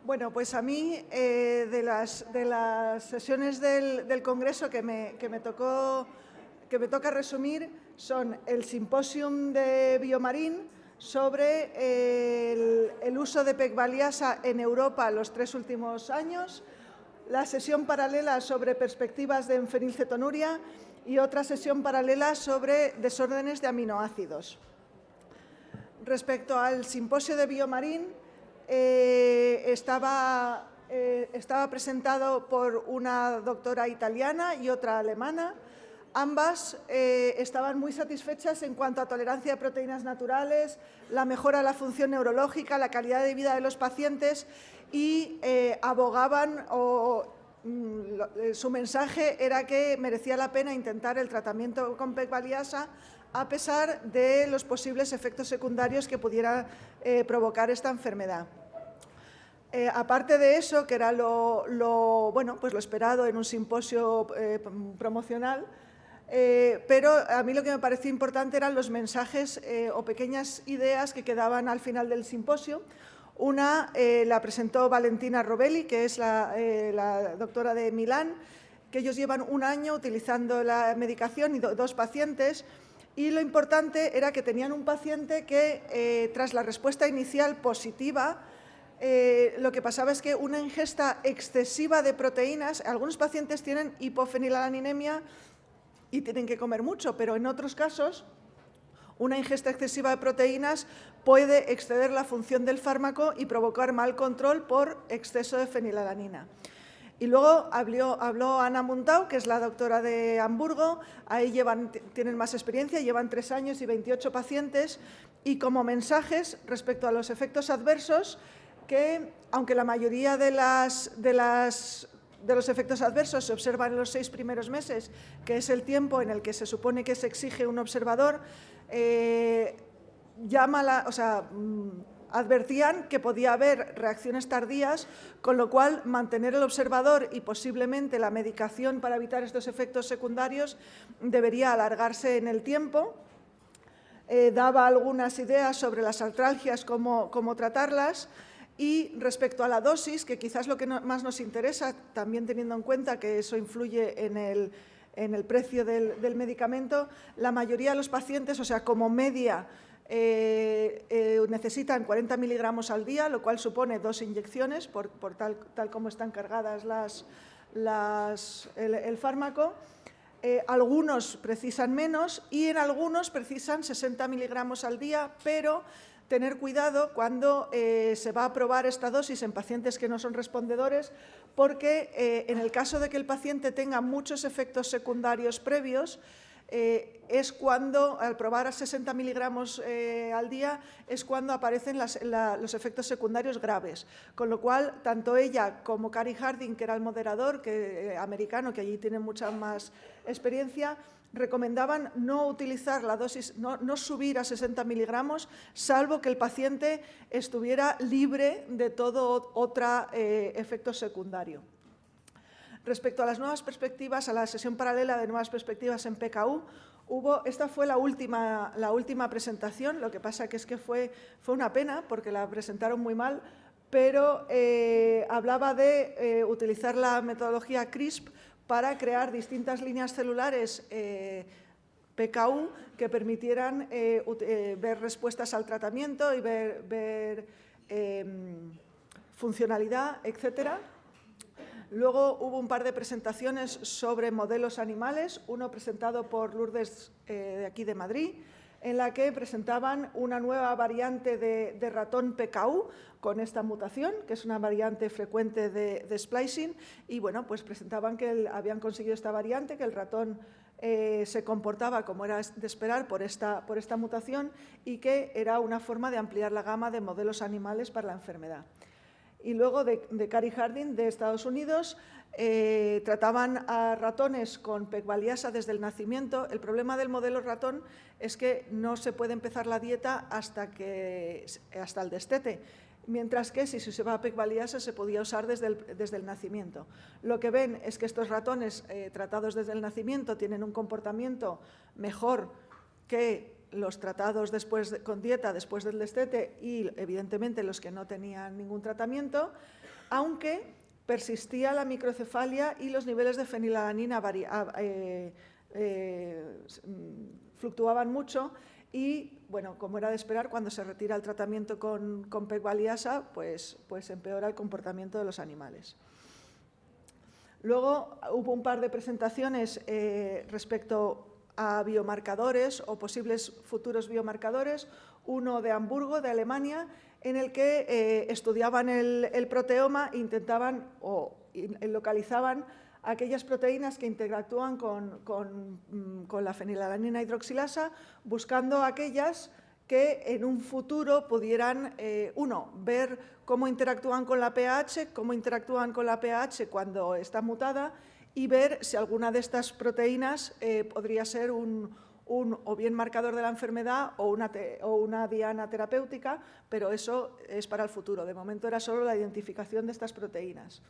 Bueno, pues a mí de las sesiones del Congreso que me toca resumir son el Simposium de Biomarín sobre el uso de Pegvaliasa en Europa los 3 últimos años, la sesión paralela sobre perspectivas de fenilcetonuria y otra sesión paralela sobre desórdenes de aminoácidos. Respecto al Simposio de Biomarín, estaba presentado por una doctora italiana y otra alemana. Ambas estaban muy satisfechas en cuanto a tolerancia de proteínas naturales, la mejora de la función neurológica, la calidad de vida de los pacientes y abogaban su mensaje era que merecía la pena intentar el tratamiento con Pegvaliasa a pesar de los posibles efectos secundarios que pudiera provocar esta enfermedad. Aparte de eso, que era lo esperado en un simposio promocional, pero a mí lo que me pareció importante eran los mensajes o pequeñas ideas que quedaban al final del simposio. Una la presentó Valentina Rovelli, que es la doctora de Milán, que ellos llevan un año utilizando la medicación y 2 pacientes. Y lo importante era que tenían un paciente que, tras la respuesta inicial positiva, lo que pasaba es que una ingesta excesiva de proteínas, algunos pacientes tienen hipofenilalaninemiia y tienen que comer mucho, pero en otros casos una ingesta excesiva de proteínas puede exceder la función del fármaco y provocar mal control por exceso de fenilalanina. Y luego habló Ana Muntau, que es la doctora de Hamburgo. Ahí tienen más experiencia, llevan 3 años y 28 pacientes. Y como mensajes respecto a los efectos adversos, que aunque la mayoría de los efectos adversos se observan en los 6 primeros meses, que es el tiempo en el que se supone que se exige un observador, advertían que podía haber reacciones tardías, con lo cual mantener el observador y posiblemente la medicación para evitar estos efectos secundarios debería alargarse en el tiempo. Daba algunas ideas sobre las artralgias, cómo tratarlas. Y respecto a la dosis, que quizás lo que más nos interesa, también teniendo en cuenta que eso influye en el precio del medicamento, la mayoría de los pacientes, o sea, como media, necesitan 40 miligramos al día, lo cual supone 2 inyecciones, por tal como están cargadas el fármaco. Algunos precisan menos y en algunos precisan 60 miligramos al día, pero tener cuidado cuando se va a aprobar esta dosis en pacientes que no son respondedores, porque en el caso de que el paciente tenga muchos efectos secundarios previos, es cuando, al probar a 60 miligramos al día, es cuando aparecen los efectos secundarios graves. Con lo cual, tanto ella como Cary Harding, que era el moderador americano, que allí tiene mucha más experiencia, recomendaban no utilizar la dosis, no subir a 60 miligramos, salvo que el paciente estuviera libre de todo otro efecto secundario. Respecto a las nuevas perspectivas, a la sesión paralela de nuevas perspectivas en PKU, esta fue la última presentación. Lo que pasa que es que fue una pena porque la presentaron muy mal, pero hablaba de utilizar la metodología CRISP para crear distintas líneas celulares PKU que permitieran ver respuestas al tratamiento y ver funcionalidad, etcétera. Luego hubo un par de presentaciones sobre modelos animales, uno presentado por Lourdes de aquí de Madrid, en la que presentaban una nueva variante de ratón PKU con esta mutación, que es una variante frecuente de splicing, y bueno, pues presentaban que habían conseguido esta variante, que el ratón se comportaba como era de esperar por esta mutación y que era una forma de ampliar la gama de modelos animales para la enfermedad. Y luego de Cary Harding, de Estados Unidos, trataban a ratones con Pegvaliasa desde el nacimiento. El problema del modelo ratón es que no se puede empezar la dieta hasta el destete, mientras que si se usaba Pegvaliasa se podía usar desde el nacimiento. Lo que ven es que estos ratones tratados desde el nacimiento tienen un comportamiento mejor que los tratados con dieta después del destete y, evidentemente, los que no tenían ningún tratamiento. aunque persistía la microcefalia y los niveles de fenilalanina fluctuaban mucho y, bueno, como era de esperar, cuando se retira el tratamiento con pegvaliasa, pues empeora el comportamiento de los animales. Luego hubo un par de presentaciones respecto a biomarcadores o posibles futuros biomarcadores, uno de Hamburgo, de Alemania, en el que estudiaban el proteoma e intentaban o localizaban aquellas proteínas que interactúan con la fenilalanina hidroxilasa, buscando aquellas que en un futuro pudieran, ver cómo interactúan con la pH, cómo interactúan con la pH cuando está mutada y ver si alguna de estas proteínas podría ser o bien marcador de la enfermedad o una diana terapéutica, pero eso es para el futuro. De momento era solo la identificación de estas proteínas.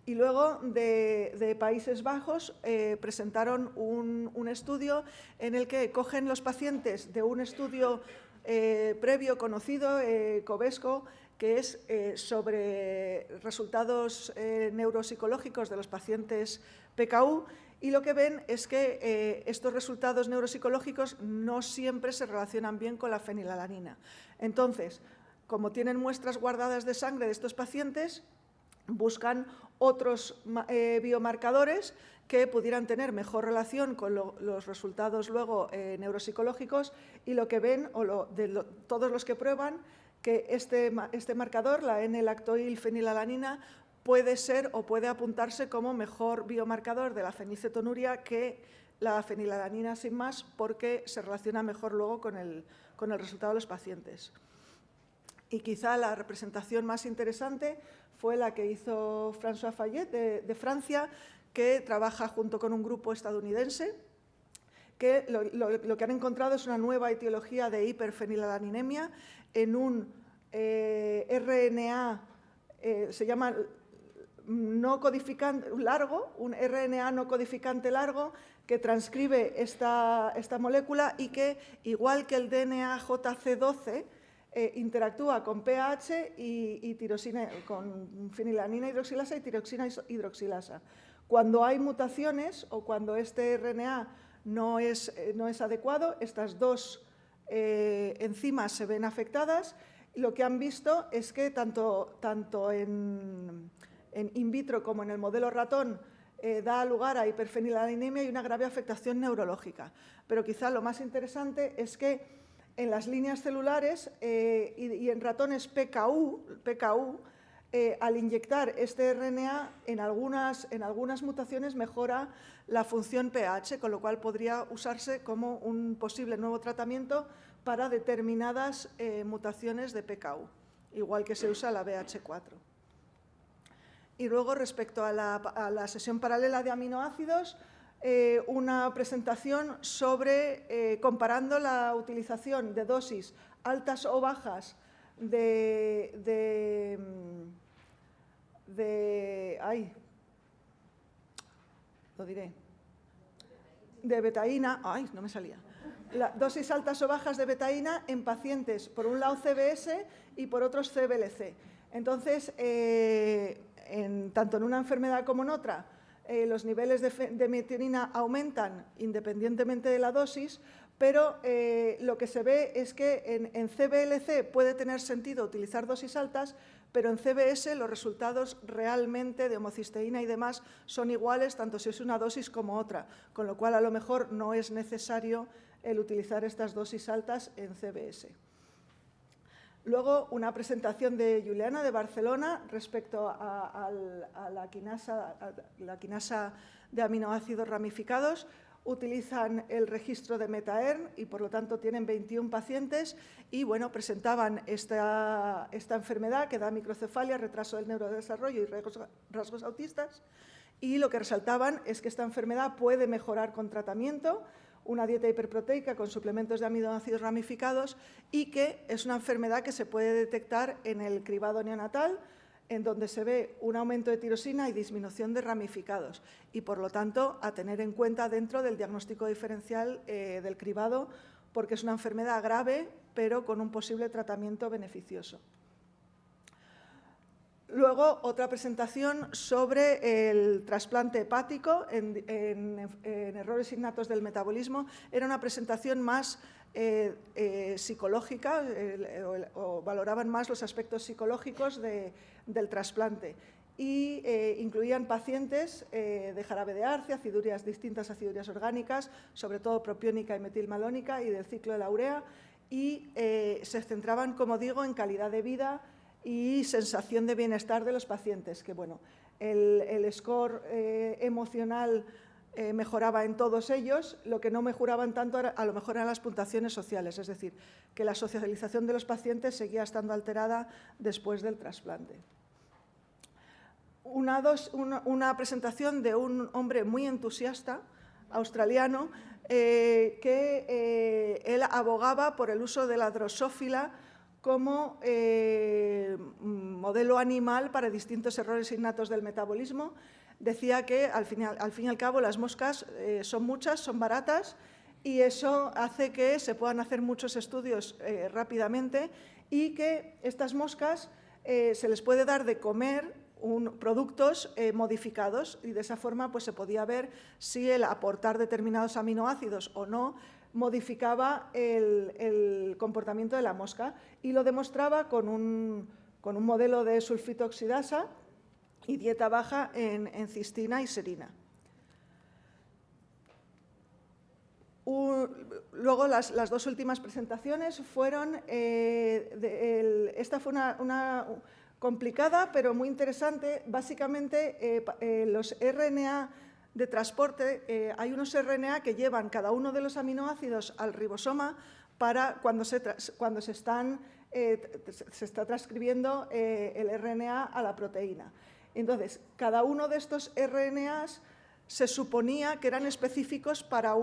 Y luego de Países Bajos presentaron un estudio en el que cogen los pacientes de un estudio previo conocido, COBESCO, que es sobre resultados neuropsicológicos de los pacientes PKU, y lo que ven es que estos resultados neuropsicológicos no siempre se relacionan bien con la fenilalanina. Entonces, como tienen muestras guardadas de sangre de estos pacientes, buscan otros biomarcadores que pudieran tener mejor relación con los resultados luego neuropsicológicos, y lo que ven, todos los que prueban, que este marcador, la N-lactoil-fenilalanina, puede ser o puede apuntarse como mejor biomarcador de la fenilcetonuria que la fenilalanina sin más, porque se relaciona mejor luego con el resultado de los pacientes. Y quizá la representación más interesante fue la que hizo François Fayet de Francia, que trabaja junto con un grupo estadounidense, que lo que han encontrado es una nueva etiología de hiperfenilalaninemia en un RNA, se llama no codificante largo, un RNA no codificante largo que transcribe esta molécula y que, igual que el DNA JC12, interactúa con pH y tirosina, con fenilalanina hidroxilasa y tiroxina hidroxilasa. Cuando hay mutaciones o cuando este RNA no es adecuado, estas dos enzimas se ven afectadas. Lo que han visto es que tanto en in vitro como en el modelo ratón da lugar a hiperfenilalanemia y una grave afectación neurológica. Pero quizá lo más interesante es que en las líneas celulares y en ratones PKU, al inyectar este RNA, en algunas mutaciones mejora la función pH, con lo cual podría usarse como un posible nuevo tratamiento para determinadas mutaciones de PKU, igual que se usa la BH4. Y luego, respecto a la sesión paralela de aminoácidos, una presentación sobre comparando la utilización de dosis altas o bajas de betaína, no me salía. Dosis altas o bajas de betaína en pacientes, por un lado CBS y por otros CBLC. Entonces, tanto en una enfermedad como en otra, los niveles de metionina aumentan independientemente de la dosis, pero lo que se ve es que en CBLC puede tener sentido utilizar dosis altas, pero en CBS los resultados realmente de homocisteína y demás son iguales, tanto si es una dosis como otra, con lo cual a lo mejor no es necesario el utilizar estas dosis altas en CBS. Luego, una presentación de Juliana, de Barcelona, respecto a la quinasa de aminoácidos ramificados. Utilizan el registro de MetaERN y, por lo tanto, tienen 21 pacientes y, bueno, presentaban esta enfermedad que da microcefalia, retraso del neurodesarrollo y rasgos autistas, y lo que resaltaban es que esta enfermedad puede mejorar con tratamiento, una dieta hiperproteica con suplementos de aminoácidos ramificados, y que es una enfermedad que se puede detectar en el cribado neonatal, en donde se ve un aumento de tirosina y disminución de ramificados, y por lo tanto a tener en cuenta dentro del diagnóstico diferencial del cribado, porque es una enfermedad grave pero con un posible tratamiento beneficioso. Luego, otra presentación sobre el trasplante hepático en errores innatos del metabolismo. Era una presentación más psicológica, o valoraban más los aspectos psicológicos del trasplante. Y incluían pacientes de jarabe de arce, distintas acidurías orgánicas, sobre todo propiónica y metilmalónica, y del ciclo de la urea, y se centraban, como digo, en calidad de vida y sensación de bienestar de los pacientes, que bueno, el score emocional mejoraba en todos ellos, lo que no mejoraban tanto a lo mejor eran las puntuaciones sociales, es decir, que la socialización de los pacientes seguía estando alterada después del trasplante. Una presentación de un hombre muy entusiasta, australiano, que él abogaba por el uso de la drosófila como modelo animal para distintos errores innatos del metabolismo. Decía que al fin y al cabo las moscas son muchas, son baratas, y eso hace que se puedan hacer muchos estudios rápidamente, y que estas moscas se les puede dar de comer productos modificados, y de esa forma pues, se podía ver si el aportar determinados aminoácidos o no modificaba el comportamiento de la mosca, y lo demostraba con un modelo de sulfitooxidasa y dieta baja en cistina y serina. Luego las dos últimas presentaciones fueron, esta fue una complicada pero muy interesante. Básicamente los RNA de transporte, hay unos RNA que llevan cada uno de los aminoácidos al ribosoma para cuando se está transcribiendo el RNA a la proteína. Entonces, cada uno de estos RNAs se suponía que eran específicos para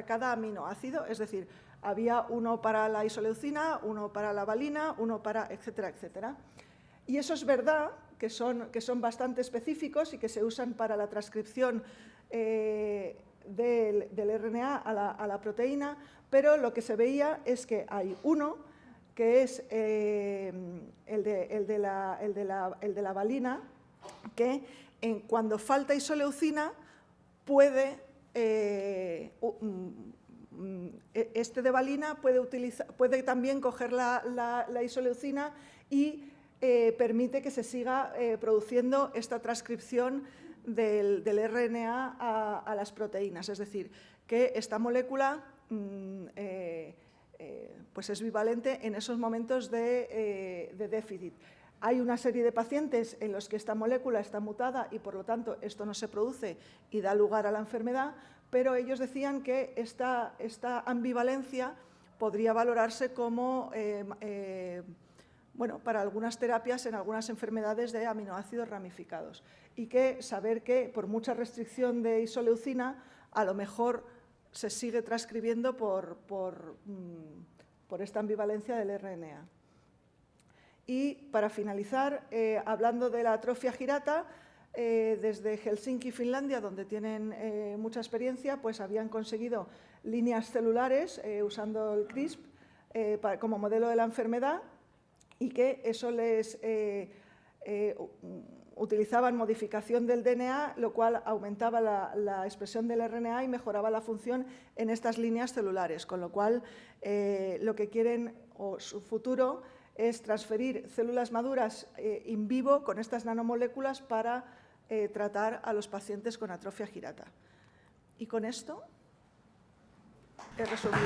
cada aminoácido, es decir, había uno para la isoleucina, uno para la valina, uno para etcétera, etcétera. Y eso es verdad, que son bastante específicos y que se usan para la transcripción del RNA a la proteína, pero lo que se veía es que hay uno que es el de la valina, que cuando falta isoleucina puede, este de valina puede también coger la isoleucina y permite que se siga produciendo esta transcripción del RNA a las proteínas. Es decir, que esta molécula pues es bivalente en esos momentos de déficit. Hay una serie de pacientes en los que esta molécula está mutada y, por lo tanto, esto no se produce y da lugar a la enfermedad, pero ellos decían que esta ambivalencia podría valorarse como bueno, para algunas terapias en algunas enfermedades de aminoácidos ramificados, y que saber que por mucha restricción de isoleucina a lo mejor se sigue transcribiendo por esta ambivalencia del RNA. Y para finalizar, hablando de la atrofia girata, desde Helsinki, Finlandia, donde tienen mucha experiencia, pues habían conseguido líneas celulares usando el CRISP como modelo de la enfermedad, y que eso les utilizaban modificación del DNA, lo cual aumentaba la expresión del RNA y mejoraba la función en estas líneas celulares, con lo cual lo que quieren, o su futuro, es transferir células maduras in vivo con estas nanomoléculas para tratar a los pacientes con atrofia girata. Y con esto he resuelto.